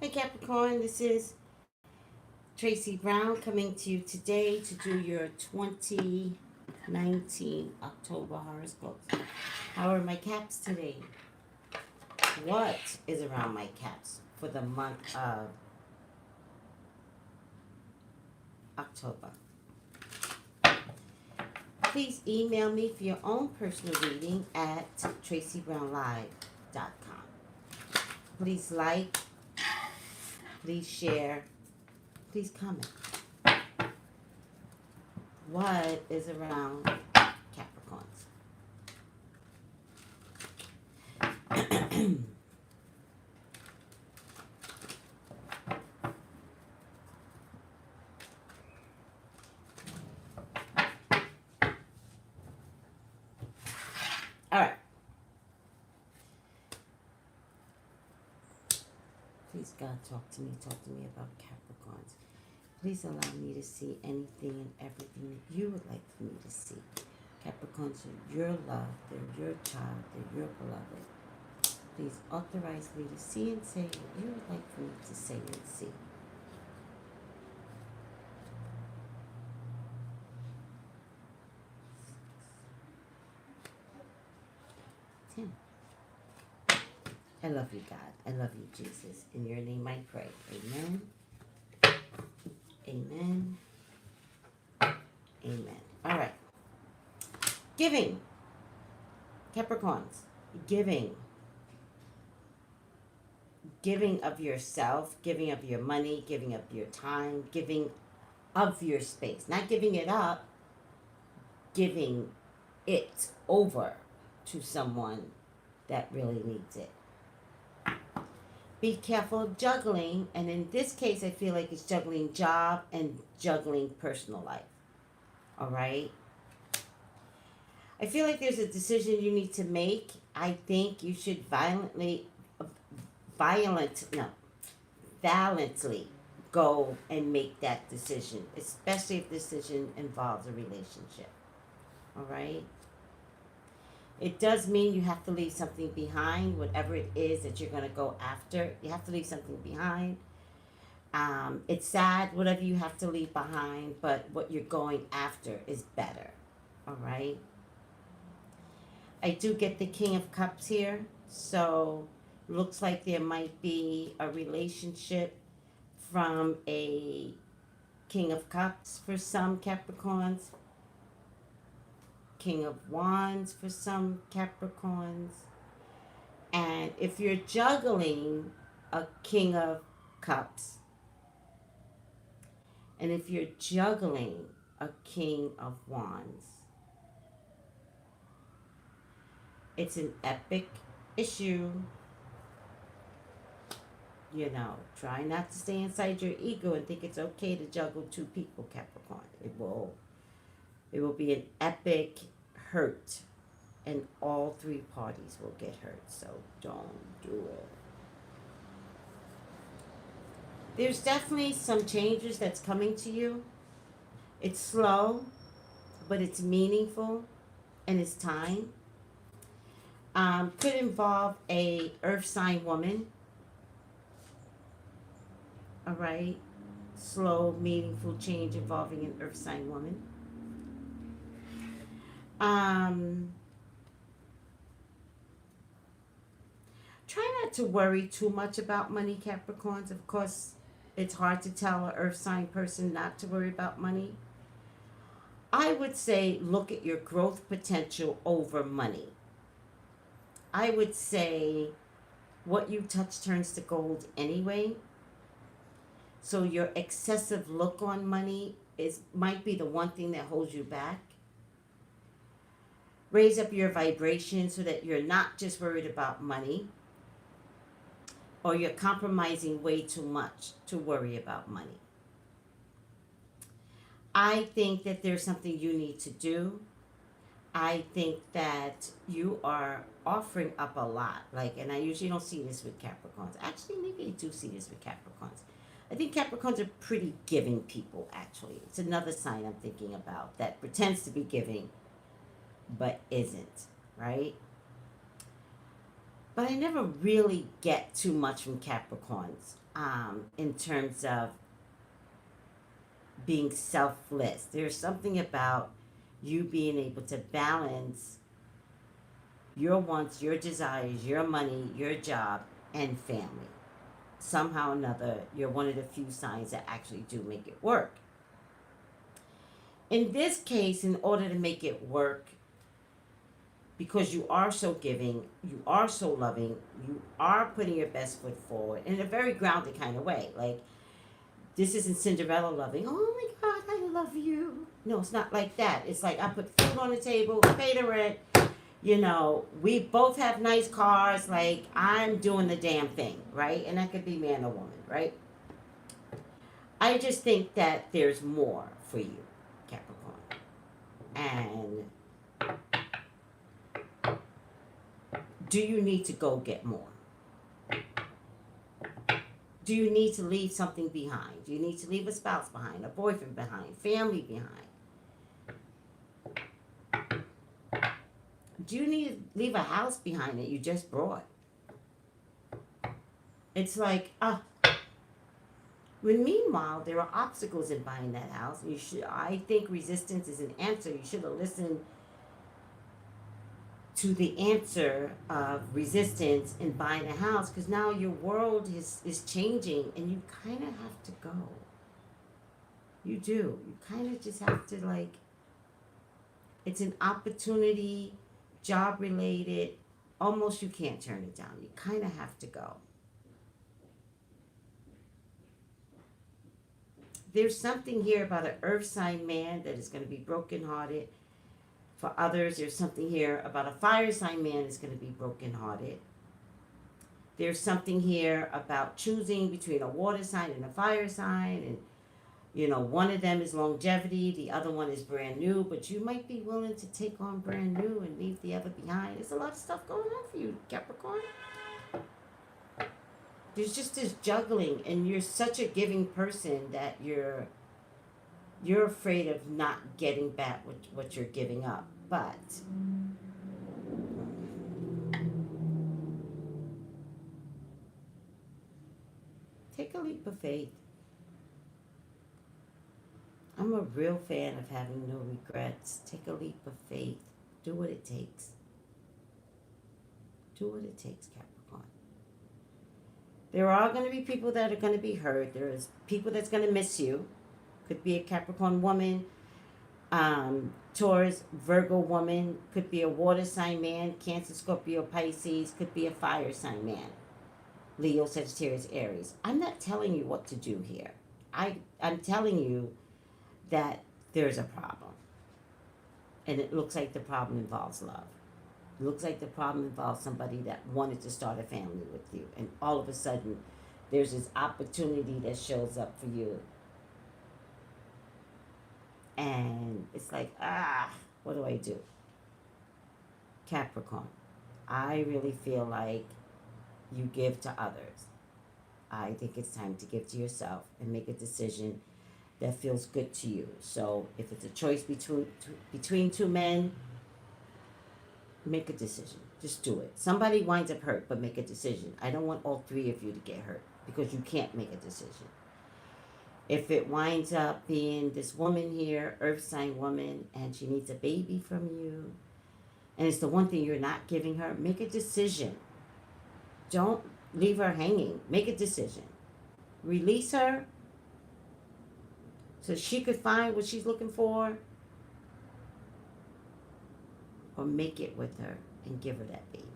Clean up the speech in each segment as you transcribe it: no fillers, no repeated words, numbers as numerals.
Hey Capricorn, this is Tracey Brown coming to you today to do your 2019 October horoscopes. How are my caps today? What is around my caps for the month of October? Please email me for your own personal reading at Traceybrownlive.com. Please like, please share, please comment. What is around Capricorns? All right. Please, God, talk to me. Talk to me about Capricorns. Please allow me to see anything and everything that you would like for me to see. Capricorns are your love. They're your child. They're your beloved. Please authorize me to see and say what you would like for me to say and see. Tim. I love you, God. I love you, Jesus. In your name I pray. Amen. Amen. Amen. All right. Giving. Capricorns. Giving. Giving of yourself, giving of your money, giving of your time, giving of your space. Not giving it up, giving it over to someone that really needs it. Be careful of juggling, and in this case, I feel like it's juggling job and juggling personal life. All right? I feel like there's a decision you need to make. I think you should valiantly go and make that decision, especially if the decision involves a relationship. All right? It does mean you have to leave something behind, whatever it is that you're going to go after. You have to leave something behind. It's sad, whatever you have to leave behind, but what you're going after is better. All right? I do get the King of Cups here, so looks like there might be a relationship from a King of Cups for some Capricorns, King of Wands for some Capricorns. And if you're juggling a King of Cups, and if you're juggling a King of Wands, it's an epic issue. You know, try not to stay inside your ego and think it's okay to juggle two people, Capricorn. It will be an epic hurt, and all three parties will get hurt. So don't do it. There's definitely some changes that's coming to you. It's slow, but it's meaningful, and it's time. Could involve a earth sign woman. All right, slow, meaningful change involving an earth sign woman. Um, Try not to worry too much about money, Capricorns. Of course, it's hard to tell an earth sign person not to worry about money. I would say look at your growth potential over money. I would say what you touch turns to gold anyway. So your excessive look on money might be the one thing that holds you back. Raise up your vibration so that you're not just worried about money, or you're compromising way too much to worry about money. I think that there's something you need to do. I think that you are offering up a lot. And I usually don't see this with Capricorns. Actually, maybe I do see this with Capricorns. I think Capricorns are pretty giving people, actually. It's another sign I'm thinking about that pretends to be giving but isn't, right? But I never really get too much from Capricorns in terms of being selfless. There's something about you being able to balance your wants, your desires, your money, your job, and family. Somehow or another, you're one of the few signs that actually do make it work. In this case, in order to make it work, because you are so giving, you are so loving, you are putting your best foot forward in a very grounded kind of way. Like, this isn't Cinderella loving, oh my God, I love you. No, it's not like that. It's like, I put food on the table, pay the rent, you know, we both have nice cars, like, I'm doing the damn thing, right? And that could be man or woman, right? I just think that there's more for you, Capricorn. And do you need to go get more? Do you need to leave something behind? Do you need to leave a spouse behind, a boyfriend behind, family behind? Do you need to leave a house behind that you just brought? It's like, when meanwhile, there are obstacles in buying that house. And I think resistance is an answer. You should have listened to the answer of resistance in buying a house, because now your world is changing and you kind of have to go. You do. You kind of just have to, like, it's an opportunity, job related. Almost you can't turn it down. You kind of have to go. There's something here about an earth sign man that is going to be brokenhearted. For others, there's something here about a fire sign man that's going to be brokenhearted. There's something here about choosing between a water sign and a fire sign. And, you know, one of them is longevity, the other one is brand new. But you might be willing to take on brand new and leave the other behind. There's a lot of stuff going on for you, Capricorn. There's just this juggling, and you're such a giving person that you're afraid of not getting back what you're giving up. But take a leap of faith. I'm a real fan of having no regrets. Take a leap of faith. Do what it takes. Do what it takes, Capricorn. There are going to be people that are going to be hurt. There's people that's going to miss you. Could be a Capricorn woman, Taurus, Virgo woman. Could be a water sign man, Cancer, Scorpio, Pisces. Could be a fire sign man, Leo, Sagittarius, Aries. I'm not telling you what to do here. I'm telling you that there's a problem. And it looks like the problem involves love. It looks like the problem involves somebody that wanted to start a family with you. And all of a sudden, there's this opportunity that shows up for you. And it's like, what do I do? Capricorn, I really feel like you give to others. I think it's time to give to yourself and make a decision that feels good to you. So if it's a choice between two men, make a decision. Just do it. Somebody winds up hurt, but make a decision. I don't want all three of you to get hurt because you can't make a decision. If it winds up being this woman here, earth sign woman, and she needs a baby from you, and it's the one thing you're not giving her, make a decision. Don't leave her hanging. Make a decision. Release her so she could find what she's looking for, or make it with her and give her that baby.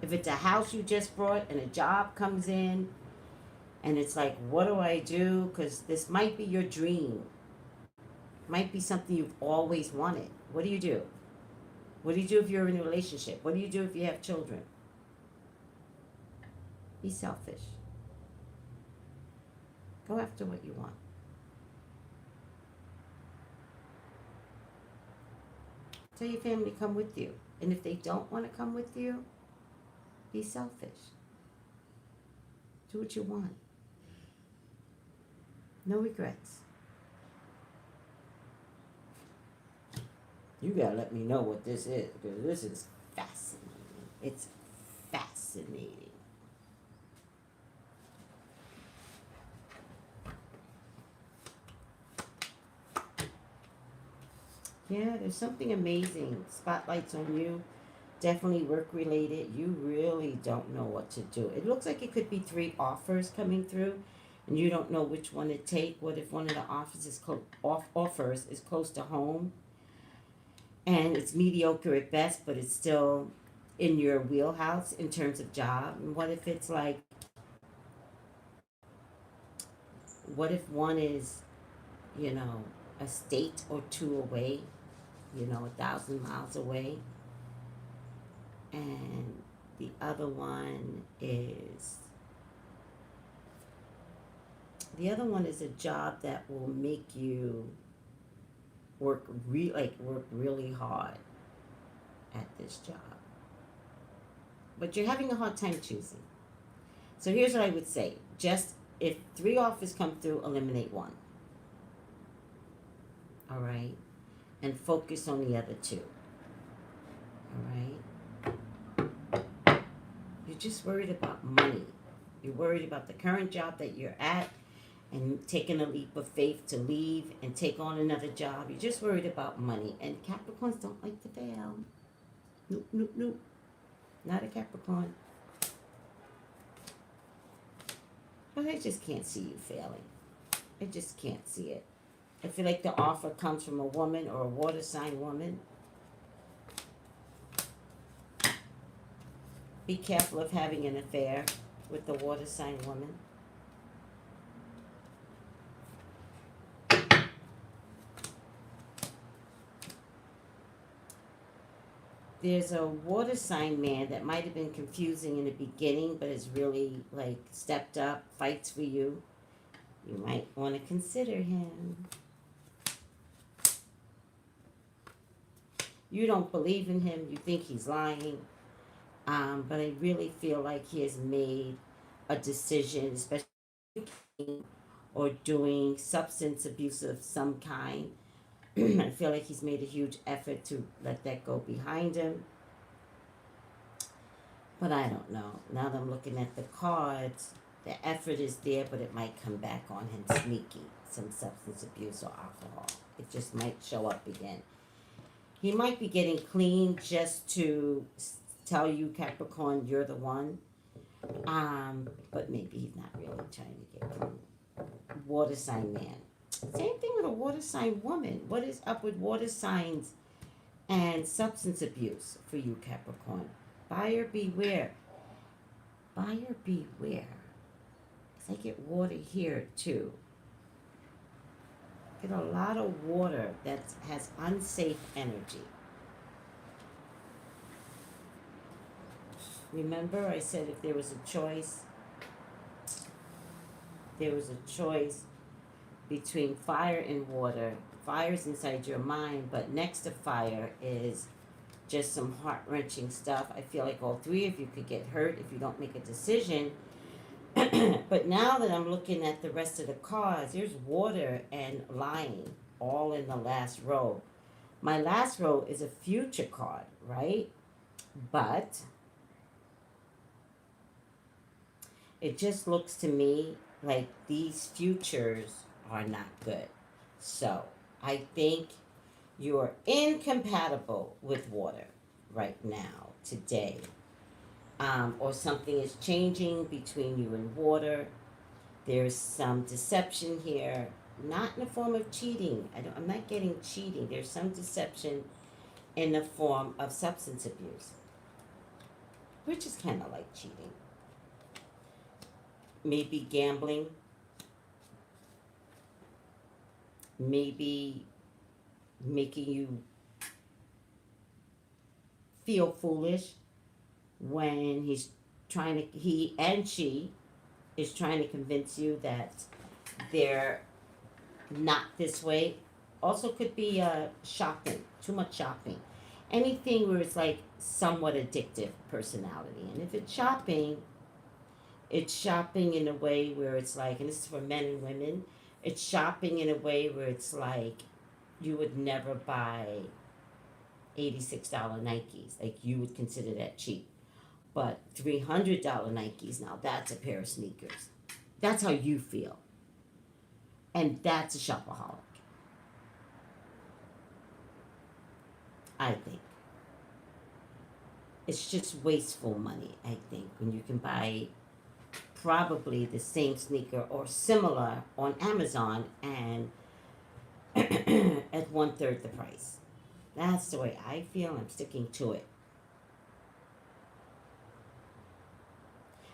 If it's a house you just brought and a job comes in, and it's like, what do I do? Because this might be your dream. Might be something you've always wanted. What do you do? What do you do if you're in a relationship? What do you do if you have children? Be selfish. Go after what you want. Tell your family to come with you. And if they don't want to come with you, be selfish. Do what you want. No regrets. You gotta let me know what this is, because this is fascinating. It's fascinating. Yeah, there's something amazing. Spotlights on you. Definitely work related. You really don't know what to do. It looks like it could be 3 offers coming through, and you don't know which one to take. What if one of the offers is close to home, and it's mediocre at best, but it's still in your wheelhouse in terms of job? And what if it's like, what if one is, you know, a state or 2 away, 1,000 miles away, and the other one is a job that will make you work really hard at this job, but you're having a hard time choosing. So here's what I would say: just if 3 offers come through, eliminate 1. All right, and focus on the other 2. All right. You're just worried about money. You're worried about the current job that you're at and taking a leap of faith to leave and take on another job. You're just worried about money. And Capricorns don't like to fail. Nope, nope, nope. Not a Capricorn. But I just can't see you failing. I just can't see it. I feel like the offer comes from a woman or a water sign woman. Be careful of having an affair with the water sign woman. There's a water sign man that might have been confusing in the beginning, but has really stepped up, fights for you. You might want to consider him. You don't believe in him. You think he's lying. But I really feel like he has made a decision, especially or doing substance abuse of some kind. I feel like he's made a huge effort to let that go behind him. But I don't know. Now that I'm looking at the cards, the effort is there, but it might come back on him sneaky. Some substance abuse or alcohol. It just might show up again. He might be getting clean just to tell you, Capricorn, you're the one. But maybe he's not really trying to get clean. Water sign man. Same thing with a water sign woman. What is up with water signs and substance abuse for you, Capricorn? Buyer beware. Buyer beware. Because I get water here too. Get a lot of water that has unsafe energy. Remember I said if there was a choice between fire and water. Fire's inside your mind, but next to fire is just some heart-wrenching stuff. I feel like all 3 of you could get hurt if you don't make a decision. But now that I'm looking at the rest of the cards, there's water and lying all in the last row. My last row is a future card, right? But it just looks to me like these futures are not good. So I think you're incompatible with water right now, today. Or something is changing between you and water. There's some deception here, not in the form of cheating. I'm not getting cheating. There's some deception in the form of substance abuse, which is kind of like cheating. Maybe gambling. Maybe making you feel foolish when he and she is trying to convince you that they're not this way. Also could be shopping, too much shopping. Anything where it's like somewhat addictive personality. And if it's shopping in a way where it's like, and this is for men and women, it's shopping in a way where it's like you would never buy $86 Nikes. Like, you would consider that cheap. But $300 Nikes, now that's a pair of sneakers. That's how you feel. And that's a shopaholic, I think. It's just wasteful money, I think, when you can buy probably the same sneaker or similar on Amazon and at 1/3 the price. That's the way I feel. I'm sticking to it.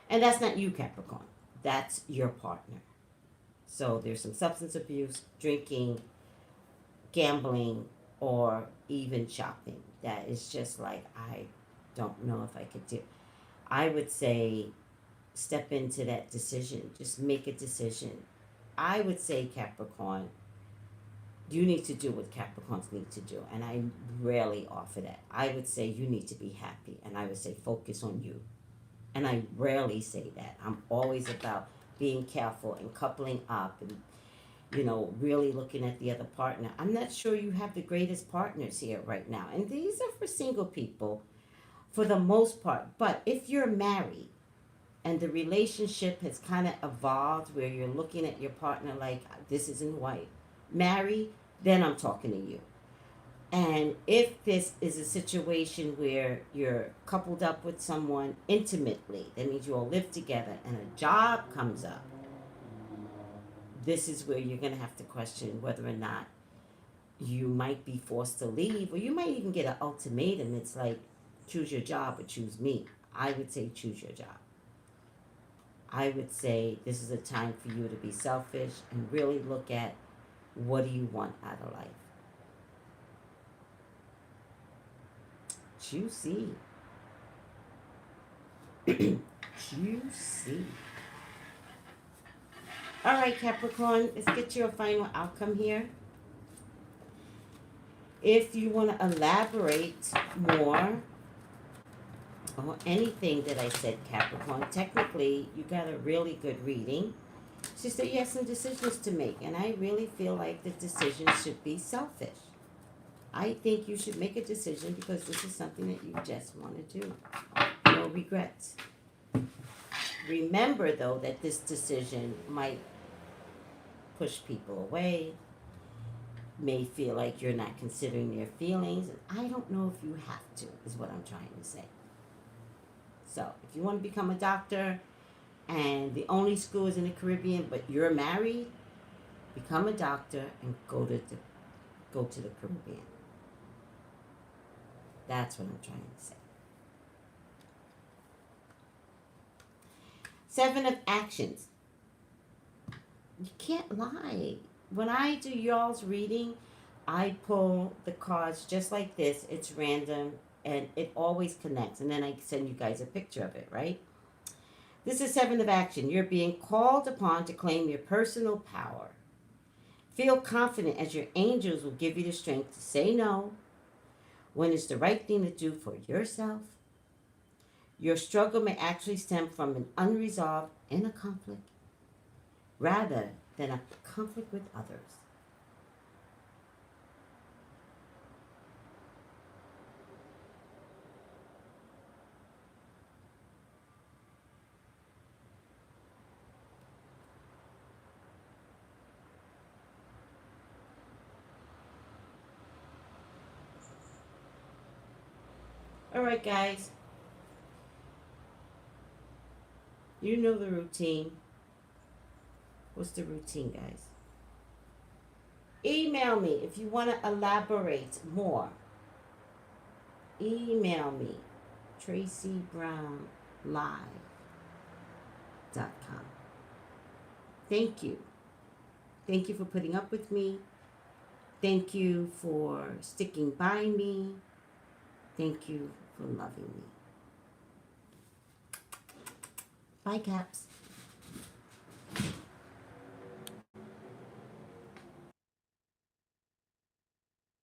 And that's not you, Capricorn. That's your partner. So there's some substance abuse, drinking, gambling, or even shopping. That is just like, I don't know if I could do. I would say step into that decision. Just make a decision. I would say, Capricorn, you need to do what Capricorns need to do. And I rarely offer that. I would say you need to be happy. And I would say focus on you. And I rarely say that. I'm always about being careful and coupling up and, really looking at the other partner. I'm not sure you have the greatest partners here right now. And these are for single people for the most part. But if you're married and the relationship has kind of evolved where you're looking at your partner like, this isn't right, married, then I'm talking to you. And if this is a situation where you're coupled up with someone intimately, that means you all live together, and a job comes up, this is where you're going to have to question whether or not you might be forced to leave, or you might even get an ultimatum. It's like, choose your job or choose me. I would say choose your job. I would say this is a time for you to be selfish and really look at, what do you want out of life? Juicy. Juicy. All right, Capricorn, let's get you a final outcome here. If you want to elaborate more or anything that I said, Capricorn, technically you got a really good reading. It's just that you have some decisions to make, and I really feel like the decision should be selfish. I think you should make a decision because this is something that you just want to do. No regrets. Remember, though, that this decision might push people away, may feel like you're not considering their feelings. I don't know if you have to, is what I'm trying to say. So, if you want to become a doctor and the only school is in the Caribbean, but you're married, become a doctor and go to the Caribbean. That's what I'm trying to say. 7 of actions. You can't lie. When I do y'all's reading, I pull the cards just like this. It's random and it always connects. And then I send you guys a picture of it, right? This is 7 of action. You're being called upon to claim your personal power. Feel confident as your angels will give you the strength to say no when it's the right thing to do for yourself. Your struggle may actually stem from an unresolved inner conflict rather than a conflict with others. All right, guys. You know the routine. What's the routine, guys? Email me if you want to elaborate more. Email me, Traceybrownlive.com. Thank you. Thank you for putting up with me. Thank you for sticking by me. Thank you for loving me. Bye, Caps.